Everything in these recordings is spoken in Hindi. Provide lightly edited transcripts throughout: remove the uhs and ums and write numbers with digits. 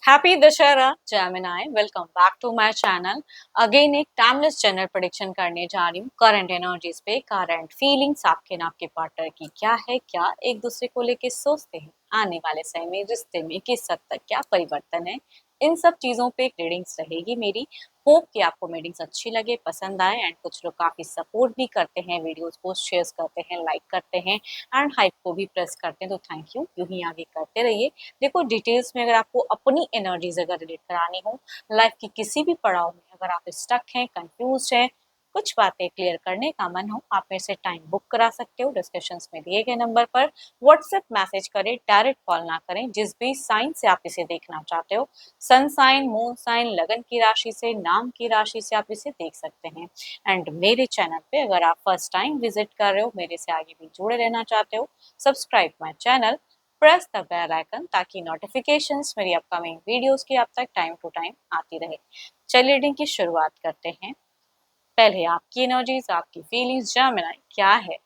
Happy Dussehra Gemini. Welcome back to my channel. Again एक टाइमलेस जनरल प्रेडिक्शन करने जा रही हूँ करंट एनर्जीज पे। करंट फीलिंग्स आपके ना आपके पार्टनर की क्या है, क्या एक दूसरे को लेके सोचते हैं, आने वाले समय में रिश्ते में किस हद तक क्या परिवर्तन है, इन सब चीज़ों पे एक रीडिंग्स रहेगी मेरी। होप कि आपको रीडिंग्स अच्छी लगे, पसंद आए। एंड कुछ लोग काफ़ी सपोर्ट भी करते हैं, वीडियोस को शेयर करते हैं, लाइक करते हैं एंड हाइप को भी प्रेस करते हैं, तो थैंक यू, यूँ ही आगे करते रहिए। देखो, डिटेल्स में अगर आपको अपनी एनर्जीज अगर रिलेट करानी हो लाइफ की किसी भी पड़ाव में, अगर आप स्टक हैं, कंफ्यूज हैं, कुछ बातें क्लियर करने का मन हो, आप मेरे से टाइम बुक करा सकते हो डिस्कशंस में दिए गए नंबर पर। व्हाट्सएप मैसेज करें, डायरेक्ट कॉल ना करें। जिस भी साइन से आप इसे देखना चाहते हो, सन साइन, मून साइन, लगन की राशि से, नाम की राशि से आप इसे देख सकते हैं। एंड मेरे चैनल पे अगर आप फर्स्ट टाइम विजिट कर रहे हो, मेरे से आगे भी जुड़े रहना चाहते हो, subscribe my channel, press the bell icon, ताकि नोटिफिकेशंस मेरी अपकमिंग वीडियोस की आप तक टाइम टू टाइम आती रहे। चलिए रीडिंग की शुरुआत करते हैं। पहले आपकी एनर्जीज, आपकी फीलिंग्स जेमिनी क्या है,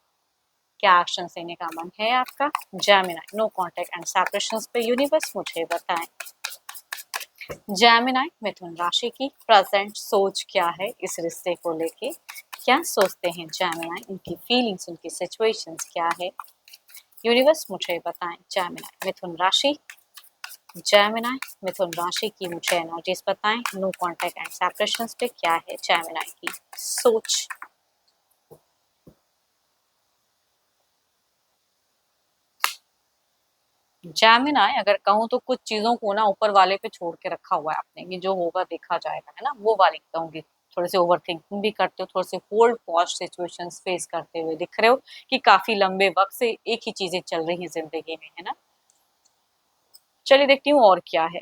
क्या एक्शन लेने का मन है आपका। Gemini, no contact and separations पे यूनिवर्स मुझे बताएं। जेमिनी, मिथुन राशि की प्रेजेंट सोच क्या है इस रिश्ते को लेके, क्या सोचते हैं जेमिनी, उनकी फीलिंग्स, उनकी सिचुएशंस क्या है, यूनिवर्स मुझे बताएं। जेमिनी, मिथुन राशि, जेमिनी, मिथुन राशि की मुझे एनर्जीज बताएं। नो कांटेक्ट एंड सेपरेशंस पे क्या है जेमिनी की सोच। जेमिनी, अगर कहूँ तो कुछ चीजों को ना ऊपर वाले पे छोड़ के रखा हुआ है आपने, कि जो होगा देखा जाएगा, है ना, वो वाली कहूंगी। थोड़े से ओवर थिंकिंग भी करते हो, थोड़े से होल्ड पॉज सिचुएशंस फेस करते हुए दिख रहे हो, कि काफी लंबे वक्त से एक ही चीजें चल रही हैं जिंदगी में, है ना। चलिए देखती हूँ और क्या है।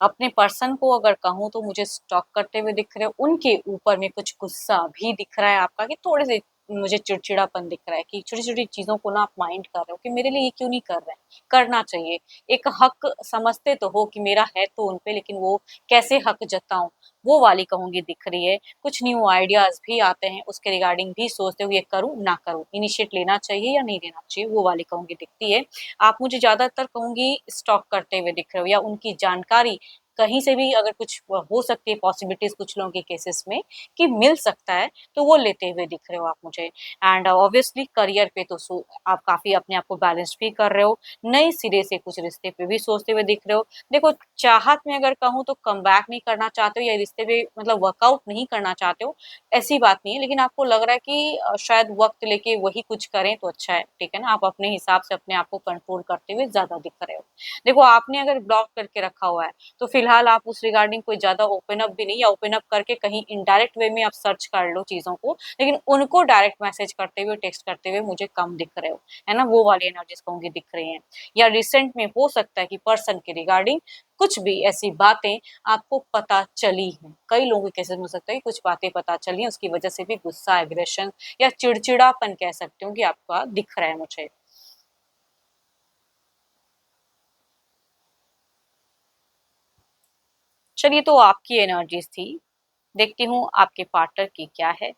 अपने पर्सन को अगर कहूँ तो मुझे स्टॉक करते हुए दिख रहे हो, उनके ऊपर में कुछ गुस्सा भी दिख रहा है आपका, कि थोड़े से मुझे चिड़चिड़ापन दिख रहा है, कि छोटी छोटी चीजों को ना आप माइंड कर रहे हो, कि मेरे लिए ये क्यों नहीं कर रहे हैं, करना चाहिए। एक हक समझते तो हो कि मेरा है तो उनपे, लेकिन वो कैसे हक जताऊं, वो वाली कहूंगी दिख रही है। कुछ न्यू आइडियाज भी आते हैं, उसके रिगार्डिंग भी सोचते हो ये करूं ना करूं, इनिशिएट लेना चाहिए या नहीं लेना चाहिए, वो वाली कहूंगी दिखती है। आप मुझे ज्यादातर कहूंगी स्टॉक करते हुए दिख रहे हो, या उनकी जानकारी कहीं से भी अगर कुछ हो सकती है पॉसिबिलिटीज कुछ लोगों के केसेस में कि मिल सकता है, तो वो लेते हुए दिख रहे हो आप मुझे। एंड ऑब्वियसली करियर पे तो आप काफी अपने आप को बैलेंस भी कर रहे हो, नए सिरे से कुछ रिश्ते पे भी सोचते हुए दिख रहे हो। देखो, चाहत में अगर कहूँ तो कम बैक नहीं करना चाहते हो, या रिश्ते पे मतलब वर्कआउट नहीं करना चाहते हो, ऐसी बात नहीं है, लेकिन आपको लग रहा है कि शायद वक्त लेके वही कुछ करें तो अच्छा है, ठीक है ना। आप अपने हिसाब से अपने आप को कंट्रोल करते हुए ज्यादा दिख रहे हो। देखो, आपने अगर ब्लॉक करके रखा हुआ है, तो फिलहाल आप उस रिगार्डिंग कोई ज़्यादा ओपन अप भी नहीं, या ओपन अप करके कहीं इनडायरेक्ट वे में आप सर्च कर लो चीज़ों को, लेकिन उनको डायरेक्ट मैसेज करते हुए, टेक्स्ट करते हुए मुझे कम दिख रहे हो, है ना, वो वाली एनर्जीज कहूँगी दिख रही हैं। या रिसेंट में हो सकता है कि पर्सन के रिगार्डिंग कुछ भी ऐसी बातें आपको पता चली हैं। कई लोगों के केसेस में हो सकता है कि कुछ बातें पता चली हैं, उसकी वजह से भी गुस्सा, एग्रेशन या चिड़चिड़ापन कह सकती हूँ कि आपका दिख रहा है मुझे। चलिए, तो आपकी एनर्जीज थी, देखती हूँ आपके पार्टनर की क्या है।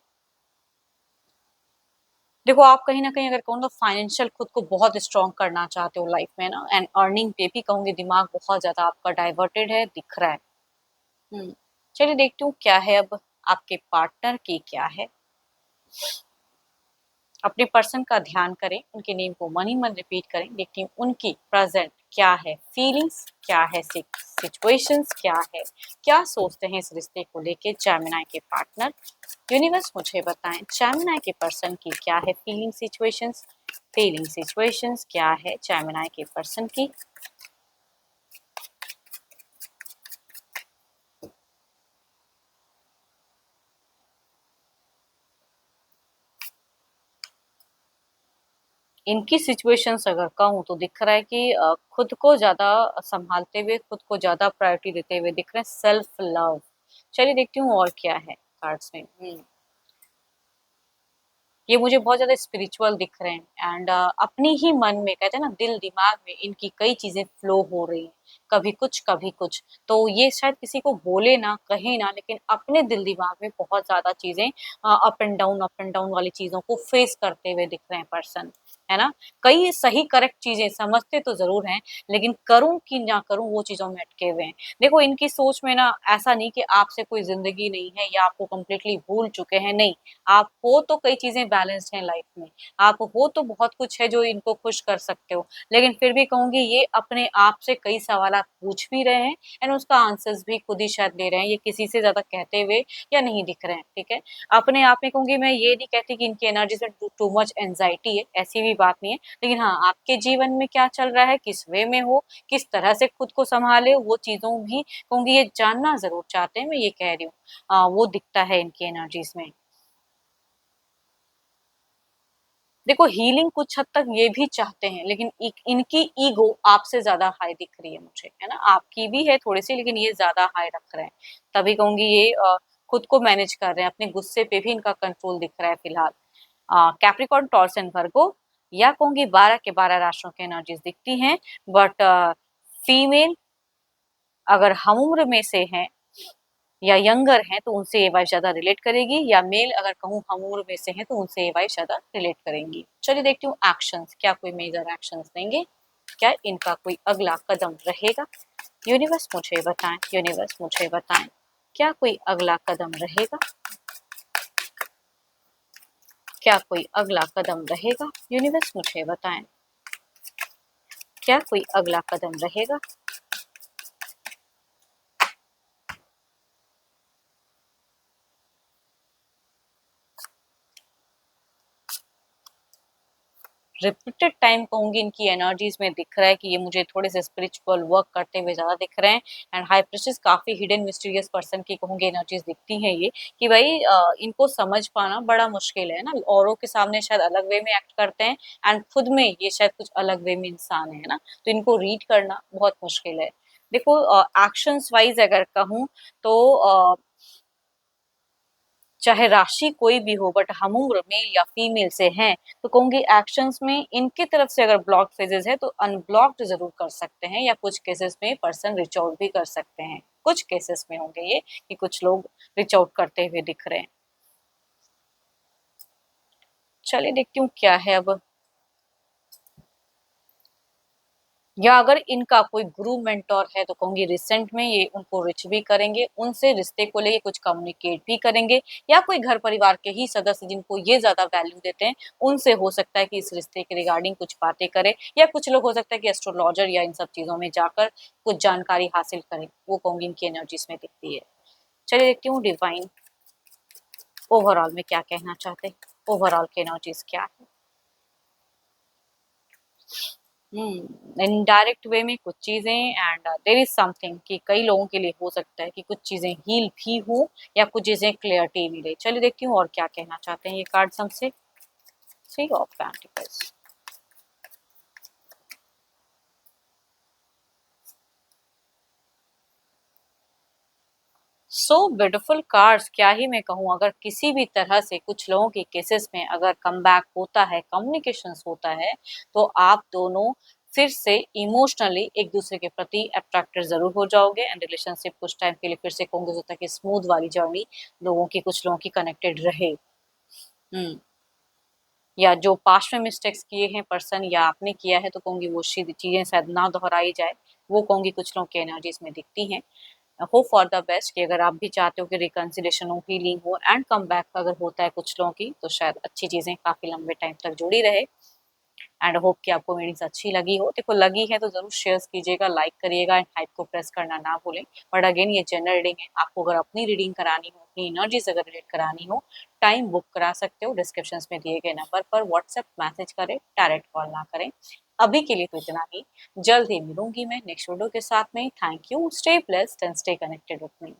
देखो, आप कहीं न कहीं अगर कहूँ तो फाइनेंशियल खुद को बहुत स्ट्रॉन्ग करना चाहते हो लाइफ में ना, एंड अर्निंग पे भी कहूँगी दिमाग बहुत ज़्यादा आपका डाइवर्टेड है, दिख रहा है। हुँ। चलिए देखती हूँ क्या है अब आपके पार्टनर की क्या है। अपने पर्सन का ध्यान करें, उनके नेम को मन ही मन रिपीट करें, देखती हूँ उनकी प्रेज़ेंट क्या है, फीलिंग्स क्या है, सिचुएशंस क्या है, क्या सोचते हैं इस रिश्ते को लेके जेमिनी के पार्टनर। यूनिवर्स मुझे बताएं, जेमिनी के पर्सन की क्या है फीलिंग सिचुएशंस क्या है जेमिनी के पर्सन की। इनकी सिचुएशंस अगर कहूँ तो दिख रहा है कि खुद को ज़्यादा संभालते हुए, खुद को ज़्यादा प्रायोरिटी देते हुए दिख रहे हैं, सेल्फ लव। चलिए देखती हूँ और क्या है कार्ड्स में। ये मुझे बहुत ज़्यादा स्पिरिचुअल दिख रहे हैं, एंड अपनी ही मन में कहते हैं ना, दिल दिमाग में इनकी कई चीज़ें फ्लो हो रही हैं, कभी कुछ कभी कुछ। तो ये शायद किसी को बोले ना, कहे ना, लेकिन अपने दिल दिमाग में बहुत ज़्यादा चीज़ें अप एंड डाउन वाली चीज़ों को फेस करते हुए दिख रहे हैं पर्सन। है ना? कई सही करेक्ट चीज़ें समझते तो ज़रूर हैं, लेकिन करूँ कि ना करूँ वो चीज़ों में अटके हुए हैं। देखो इनकी सोच में ना ऐसा नहीं कि आपसे कोई ज़िंदगी नहीं है या आपको कंप्लीटली भूल चुके हैं, नहीं। आप हो तो कई चीज़ें बैलेंस्ड हैं लाइफ़ में, आप हो तो बहुत कुछ है जो इनको खुश कर सकते हो। लेकिन फिर भी कहूँगी ये अपने आप से कई सवालात पूछ भी रहे हैं एंड उसका आंसर्स भी खुद ही शायद दे रहे हैं, ये किसी से ज़्यादा कहते हुए या नहीं दिख रहे हैं, ठीक है? अपने आप में कहूँगी मैं ये नहीं कहती कि इनकी एनर्जीज़ में टू मच एंग्ज़ायटी है, ऐसी भी बात नहीं है। लेकिन हाँ, आपके जीवन में क्या चल रहा है, किस वे में हो, किस तरह से खुद को सँभाले, वो चीज़ों भी कहूँगी ये जानना ज़रूर चाहते हैं, मैं ये कह रही हूँ। वो दिखता है इनकी एनर्जीज़ में। देखो हीलिंग कुछ हद तक ये भी चाहते हैं, लेकिन इनकी ईगो आपसे ज़्यादा हाई दिख रही है मुझे, है ना? आपकी भी है थोड़ी-सी लेकिन ये ज़्यादा हाई रख रहे हैं। तभी कहूँगी ये खुद को मैनेज कर रहे हैं, अपने गुस्से पे भी इनका कंट्रोल दिख रहा है फिलहाल। कैप्रिकॉर्न, टॉरस एंड वर्गो या कहूँगी 12 के 12 राशियों की एनर्जीज़ दिखती हैं बट फीमेल अगर हम उम्र में से हैं या यंगर हैं तो उनसे ये वाइब ज़्यादा रिलेट करेगी या मेल अगर कहूँ हम उम्र में से हैं तो उनसे ये वाइब ज़्यादा रिलेट करेंगी। चलिए देखती हूँ एक्शंस, क्या कोई मेजर एक्शंस देंगे? क्या इनका कोई अगला कदम रहेगा? यूनिवर्स मुझे बताएँ, यूनिवर्स मुझे बताएँ, क्या कोई अगला कदम रहेगा? क्या कोई अगला कदम रहेगा? यूनिवर्स मुझे बताएँ, क्या कोई अगला कदम रहेगा? रिपीटेड टाइम कहूँगी इनकी एनर्जीज़ में दिख रहा है कि ये मुझे थोड़े से स्पिरिचुअल वर्क करते हुए ज़्यादा दिख रहे हैं एंड हाई प्रीस्टेस काफ़ी हिडन मिस्टीरियस पर्सन की कहूँगी एनर्जीज़ दिखती हैं ये कि भाई इनको समझ पाना बड़ा मुश्किल है ना, औरों के सामने शायद अलग वे में एक्ट करते हैं एंड खुद में ये शायद कुछ अलग वे में इंसान है ना, तो इनको रीड करना बहुत मुश्किल है। देखो एक्शंस वाइज़ अगर कहूँ तो चाहे राशि कोई भी हो बट हम उम्र मेल या फीमेल से हैं तो कहूँगी एक्शंस में इनकी तरफ से अगर ब्लॉक फेजेस है तो अनब्लॉक्ड जरूर कर सकते हैं या कुछ केसेस में पर्सन रिच आउट भी कर सकते हैं, कुछ केसेस में होंगे ये कि कुछ लोग रिच आउट करते हुए दिख रहे हैं। चलिए देखती हूँ क्या है अब। या अगर इनका कोई गुरु मेंटोर है तो कहूँगी रिसेंट में ये उनको रिच भी करेंगे, उनसे रिश्ते को लेके कुछ कम्युनिकेट भी करेंगे या कोई घर परिवार के ही सदस्य जिनको ये ज़्यादा वैल्यू देते हैं, उनसे हो सकता है कि इस रिश्ते के रिगार्डिंग कुछ बातें करें या कुछ लोग हो सकता है कि एस्ट्रोलॉजर या इन सब चीज़ों में जाकर कुछ जानकारी हासिल करें, वो कहूँगी इनकी एनर्जीज़ में दिखती है। चलिए देखती हूँ डिवाइन ओवरऑल में क्या कहना चाहते हैं, ओवरऑल की एनर्जीज़ क्या है? इनडायरेक्ट वे में कुछ चीजें एंड देयर इज समथिंग कि कई लोगों के लिए हो सकता है कि कुछ चीजें हील भी हो या कुछ चीजें क्लियरिटी मिले। चलिए देखती हूँ और क्या कहना चाहते हैं ये कार्ड्स हमसे। Three of pentacles, so beautiful cards, क्या ही मैं कहूँ, अगर किसी भी तरह से कुछ लोगों के केसेस में अगर कम बैक होता है, कम्युनिकेशंस होता है तो आप दोनों फिर से इमोशनली एक दूसरे के प्रति अट्रैक्टेड जरूर हो जाओगे एंड रिलेशनशिप कुछ टाइम के लिए फिर से कहूँगी हो सकता है कि स्मूथ वाली जर्नी लोगों की कुछ लोगों की कनेक्टेड रहे। हम्म या जो पास्ट में मिस्टेक्स किए हैं पर्सन या आपने किया है तो कहूँगी वो चीजें शायद ना दोहराई जाए, वो कहूँगी कुछ लोगों की एनर्जीज में दिखती हैं। होप फॉर द बेस्ट कि अगर आप भी चाहते हो कि रिकंसिलेशन हो, हीलिंग हो एंड कम बैक अगर होता है कुछ लोगों की तो शायद अच्छी चीज़ें काफ़ी लंबे टाइम तक जुड़ी रहे एंड होप कि आपको रीडिंग्स अच्छी लगी हो। देखो लगी है तो ज़रूर शेयर कीजिएगा, लाइक करिएगा एंड हाइप को प्रेस करना ना भूलें। बट अगेन ये जनरल रीडिंग है, आपको अगर अपनी रीडिंग करानी हो, अपनी एनर्जीज अगर रिलेट करानी हो, टाइम बुक करा सकते हो डिस्क्रिप्शन में दिए गए नंबर पर व्हाट्सएप मैसेज करें, डायरेक्ट कॉल ना करें। अभी के लिए तो इतना ही, जल्द ही मिलूंगी मैं नेक्स्ट वीडियो के साथ में। Thank you, stay blessed and stay connected with me.